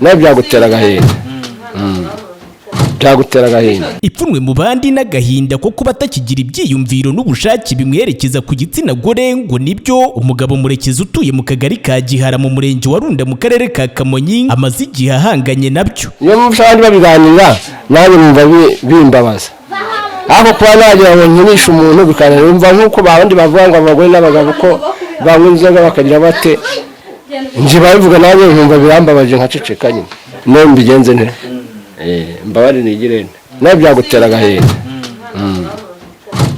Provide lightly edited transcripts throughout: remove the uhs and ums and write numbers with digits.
nawe byagutera agahinda. Byagutera agahinda. Ipfunwe mu bandi n'agahinda ko kuba atakigira ibyiyumviro n'ubushake bimwerekeza ku gitsina gore ngo nibyo umugabo Murekezi utuye mu kagari ka Gihara mu murenge wa Runda mu karere ka Kamonyi amaze igihe ahanganye nabyo. Iyo mushandi babiganira nawe numva bimbabaza. Aho kwa nagira ngo nkinisha umuntu bikanumva nkuko babandi bavuga ngo abagore n'abagabo ko banywa inzoga bakagira bate. Nje babivuga nawe numva birambabaje nkaceceka nyine. No mbigenze nte. Mbabari nigirene. Nawe byagutera agahinda.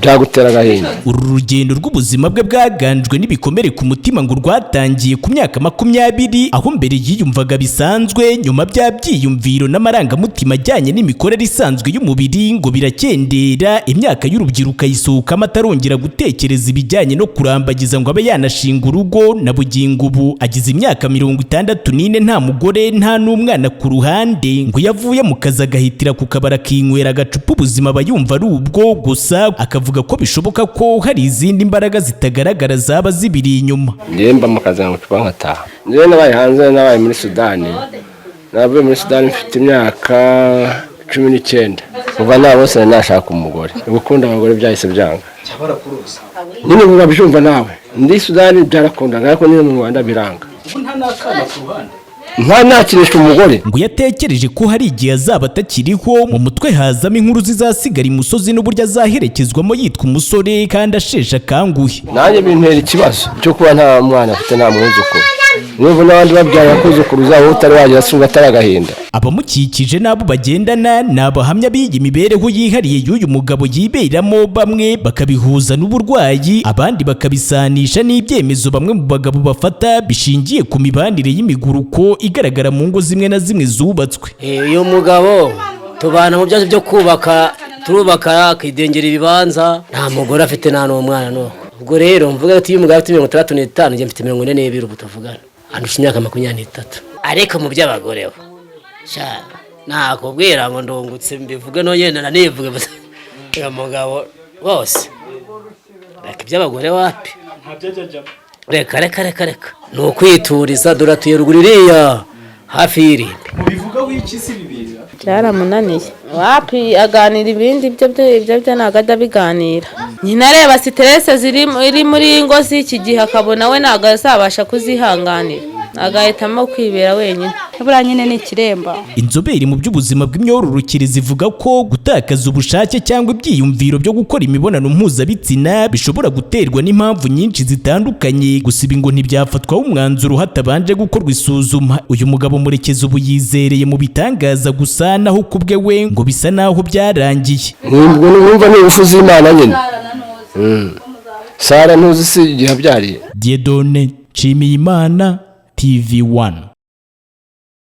Byagutera agahinda. Uru rugendo rw'ubuzima bwe bwaganjwe n'ibikomere ku mutima ngo rwatangiye ku myaka 20 aho mbere yiyumvaga bisanzwe nyuma bya byiyumviro n'amarangamutima ajyanye n'imikorere isanzwe y'umubiri ngo birakendera imyaka y'urubyiruko yisohoka amatarongera gutekereza ibijyanye no kurambagiza ngo abe yanashinga urugo na bugingo ubu agize imyaka 64 nta mugore nta n'umwana ku ruhande ngo yavuye mu kazi agahitira ku kabara kinywera agacupa ubuzima bayumva ari ubwo gusa akavuga ko bishoboka ko hari izindi mbaraga zitagaragara zaba zibiri inyuma. Ndemba mu kazi ngacupa nkataha. Nje nabaye hanze nabaye muri Sudani. Navuye muri Sudani mfite imyaka 19. Kuva na bose nashaka umugore. Gukunda abagore byahise byanga. Cyabara kurusa. Nyine vuga bishumva nawe. Ndi Sudani byarakunda ariko nyine mu Rwanda biranga. Nta nakana ku ruhande. Ntakirisha umugore ngo yatekereje ko hari igihe azaba atakiriho mu mutwe hazamo inkuru zizasigara imusozi n'uburyo azaherekezwamo yitwa umusore kandi ashesha akanguhe. Nanjye bintera ikibazo cyo kuba nta mwana afite nta mwuzukuru. Niba n'abandi babyara kuzukuru zaho utari wagira sunga taragahinda. Abamukikije nabo bagendana nabahamya b'iyi mibereho yihariye y'uyu mugabo yiberamo bamwe bakabihuza n'uburwayi abandi bakabisanisha n'ibyemezo bamwe mu bagabo bafata bishingiye ku mibanire y'imiguruko igaragara mu ngo zimwe na zimwe zubatswe. Uyu mugabo tubana mu byazo byo kubaka turubaka akidengera ibibanza nta mugore afite nta n'umwana no. Ubwo rero mvuga ati uyu mugabo afite 35 njye mfite 42 ubu tuvugana andusha imyaka 23 ariko mu by'abagore bo sha nakubwira ngo ndungutse mbivuge no yenda nanivuge uyu mugabo bose reka iby'abagore wapi reka ni ukwituriza dore atuye ruguririya hafi y'irimbi mubivuga w'iki si bibiri cyaramunaniye wapi aganira ibindi ibyo ntago ajya biganira nyina areba stress iri muri ingo z'iki gihe akabona we ntago azabasha kuzihanganira agahitamo kwibera wenyine buriya nyine ni ikiremba. Inzobere mu by'ubuzima bw'imyororokere zivuga ko gutakaza ubushake cyangwa ibyiyumviro byo gukora imibonano mpuzabitsina bishobora guterwa n'impamvu nyinshi zitandukanye gusa ibi ngo ntibyafatwaho umwanzuro hatabanje gukorwa isuzuma. Uyu mugabo Murekezi ubu yizereye mu bitangaza gusa naho kubwe we ngo bisa naho byarangiye. Numva ni ubufuzi Imana nyine. Sara ntuzi si igihe byariye. Diedone Nshimiyimana TV1.